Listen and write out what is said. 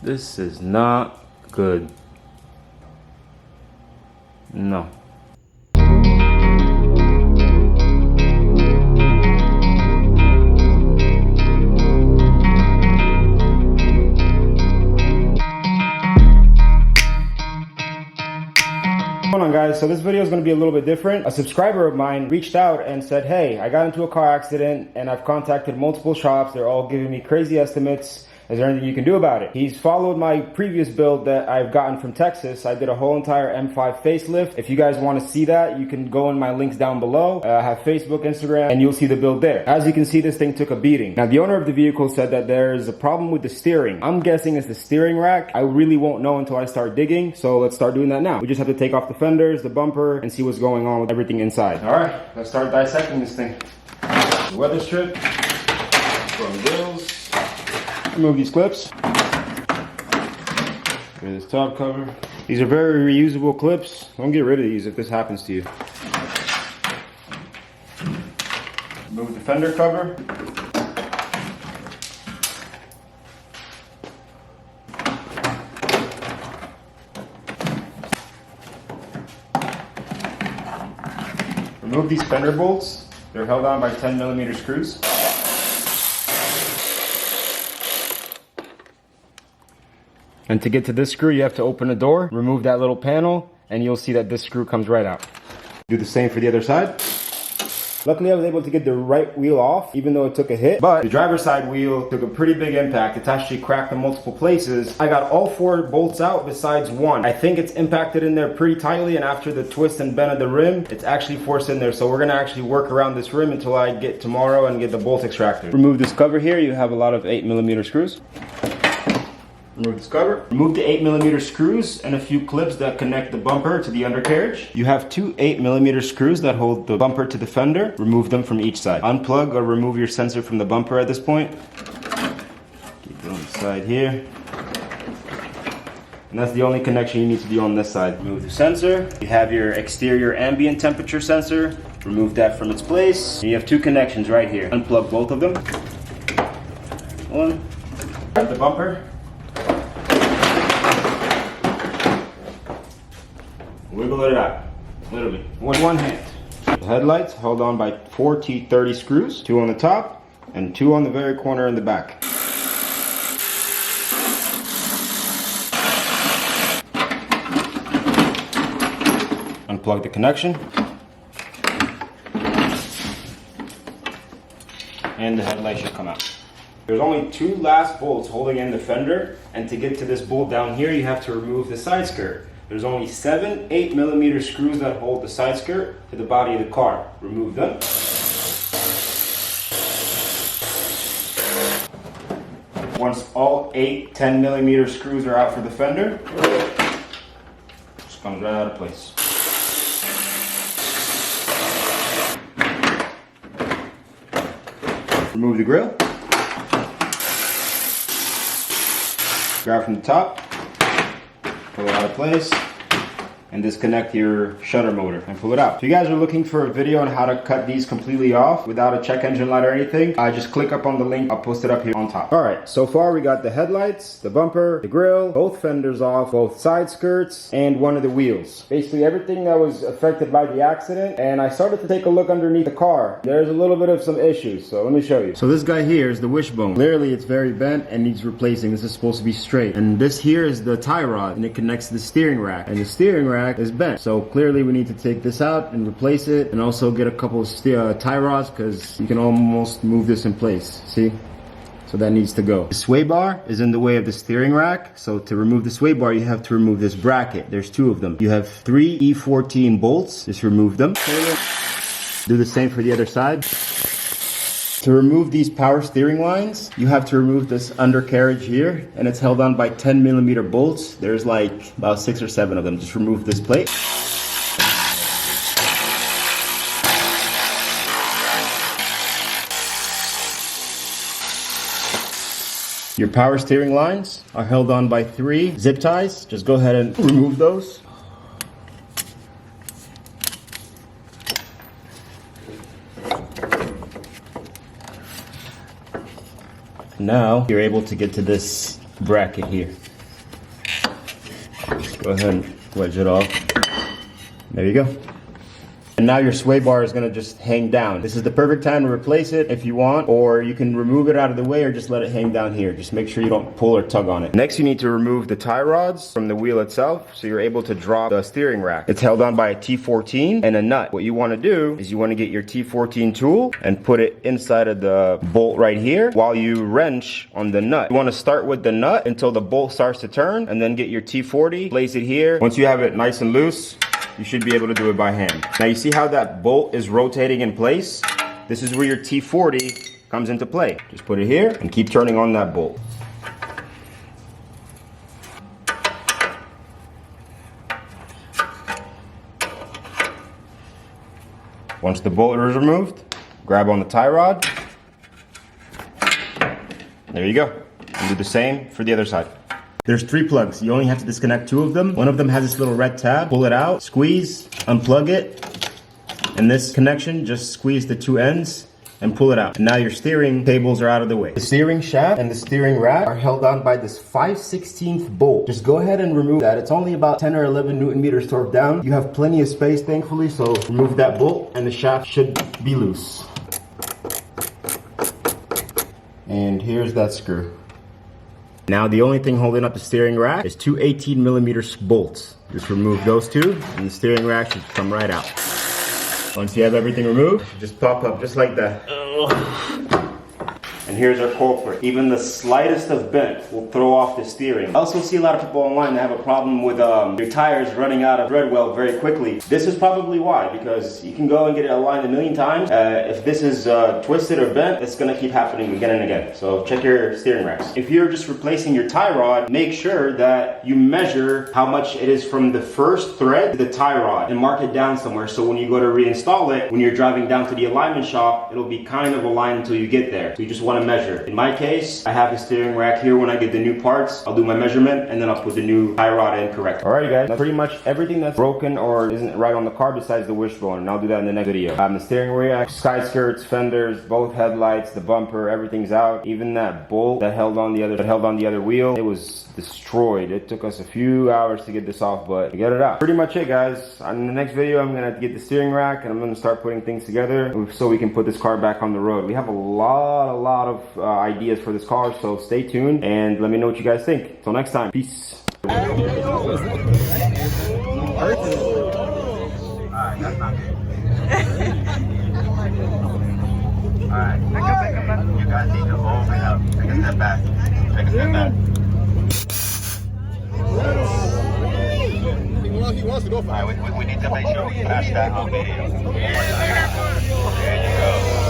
This is not good. No. What's going on, guys? So this video is going to be a little bit different. A subscriber of mine reached out and said, hey, I got into a car accident and I've contacted multiple shops. They're all giving me crazy estimates. Is there anything you can do about it? He's followed my previous build that I've gotten from Texas. I did a whole entire M5 facelift. If you guys want to see that, you can go in my links down below. I have Facebook, Instagram, and you'll see the build there. As you can see, this thing took a beating. Now, the owner of the vehicle said that there is a problem with the steering. I'm guessing it's the steering rack. I really won't know until I start digging, so let's start doing that now. We just have to take off the fenders, the bumper, and see what's going on with everything inside. All right, let's start dissecting this thing. The weather strip, from wheels. Remove these clips. Get this top cover. These are very reusable clips. Don't get rid of these if this happens to you. Remove the fender cover. Remove these fender bolts. They're held on by 10mm screws. And to get to this screw, you have to open the door, remove that little panel, and you'll see that this screw comes right out. Do the same for the other side. Luckily, I was able to get the right wheel off, even though it took a hit. But the driver's side wheel took a pretty big impact. It's actually cracked in multiple places. I got all 4 bolts out besides one. I think it's impacted in there pretty tightly, and after the twist and bend of the rim, it's actually forced in there. So we're gonna actually work around this rim until I get tomorrow and get the bolt extractor. Remove this cover here. You have a lot of 8mm screws. Remove this cover. Remove the 8mm screws and a few clips that connect the bumper to the undercarriage. You have 2 8mm screws that hold the bumper to the fender. Remove them from each side. Unplug or remove your sensor from the bumper at this point. Keep it on the side here. And that's the only connection you need to do on this side. Remove the sensor. You have your exterior ambient temperature sensor. Remove that from its place. And you have 2 connections right here. Unplug both of them. One. Grab the bumper. Wiggle it out, literally, with one hand. The headlights held on by 4 T30 screws, 2 on the top and 2 on the very corner in the back. Unplug the connection. And the headlight should come out. There's only 2 last bolts holding in the fender, and to get to this bolt down here, you have to remove the side skirt. There's only 7 8mm screws that hold the side skirt to the body of the car. Remove them. Once all 8 10mm screws are out for the fender, just comes right out of place. Remove the grill. Grab from the top. Pull it out of place and disconnect your shutter motor and pull it out. If you guys are looking for a video on how to cut these completely off without a check engine light or anything, just click up on the link. I'll post it up here on top. All right, so far we got the headlights, the bumper, the grill, both fenders off, both side skirts, and one of the wheels. Basically everything that was affected by the accident, and I started to take a look underneath the car. There's a little bit of some issues, so let me show you. So this guy here is the wishbone. Clearly it's very bent and needs replacing. This is supposed to be straight. And this here is the tie rod, and it connects to the steering rack. And the steering rack is bent. So clearly we need to take this out and replace it, and also get a couple of tie rods, because you can almost move this in place. See? So that needs to go. The sway bar is in the way of the steering rack. So to remove the sway bar, you have to remove this bracket. There's 2 of them. You have 3 E14 bolts. Just remove them. Do the same for the other side. To remove these power steering lines, you have to remove this undercarriage here, and it's held on by 10mm bolts. There's like about 6 or 7 of them. Just remove this plate. Your power steering lines are held on by 3 zip ties. Just go ahead and remove those. Now you're able to get to this bracket here. Go ahead and wedge it off. There you go. And now your sway bar is gonna just hang down. This is the perfect time to replace it if you want, or you can remove it out of the way or just let it hang down here. Just make sure you don't pull or tug on it. Next, you need to remove the tie rods from the wheel itself so you're able to drop the steering rack. It's held on by a T14 and a nut. What you wanna do is you wanna get your T14 tool and put it inside of the bolt right here while you wrench on the nut. You wanna start with the nut until the bolt starts to turn, and then get your T40, place it here. Once you have it nice and loose, you should be able to do it by hand. Now you see how that bolt is rotating in place? This is where your T40 comes into play. Just put it here and keep turning on that bolt. Once the bolt is removed, grab on the tie rod. There you go. And do the same for the other side. There's 3 plugs. You only have to disconnect 2 of them. One of them has this little red tab. Pull it out, squeeze, unplug it. And this connection, just squeeze the 2 ends and pull it out. And now your steering cables are out of the way. The steering shaft and the steering rack are held on by this 5/16 bolt. Just go ahead and remove that. It's only about 10 or 11 Newton meters torque down. You have plenty of space, thankfully, so remove that bolt and the shaft should be loose. And here's that screw. Now the only thing holding up the steering rack is 2 18mm bolts. Just remove those 2 and the steering rack should come right out. Once you have everything removed, it should just pop up just like that. And here's our culprit. Even the slightest of bent will throw off the steering. I also see a lot of people online that have a problem with your tires running out of thread well very quickly. This is probably why, because you can go and get it aligned a million times. If this is twisted or bent, it's gonna keep happening again and again. So check your steering racks. If you're just replacing your tie rod, make sure that you measure how much it is from the first thread to the tie rod and mark it down somewhere. So when you go to reinstall it, when you're driving down to the alignment shop, it'll be kind of aligned until you get there. So you just want to measure. In my case, I have the steering rack here. When I get the new parts, I'll do my measurement and then I'll put the new tie rod in correct. Alright guys, that's pretty much everything that's broken or isn't right on the car besides the wishbone, and I'll do that in the next video. The steering rack, side skirts, fenders, both headlights, the bumper, everything's out. Even that bolt that held on the other wheel, it was destroyed. It took us a few hours to get this off, but we get it out. Pretty much it guys. In the next video, I'm gonna get the steering rack and I'm gonna start putting things together so we can put this car back on the road. We have a lot of ideas for this car, so stay tuned and let me know what you guys think. Till next time, peace. Alright, that's not good. Alright, you guys need to open up. Take a step back. Take a step back. He wants to go for it. Alright, we need to make sure we pass that on video. There you go.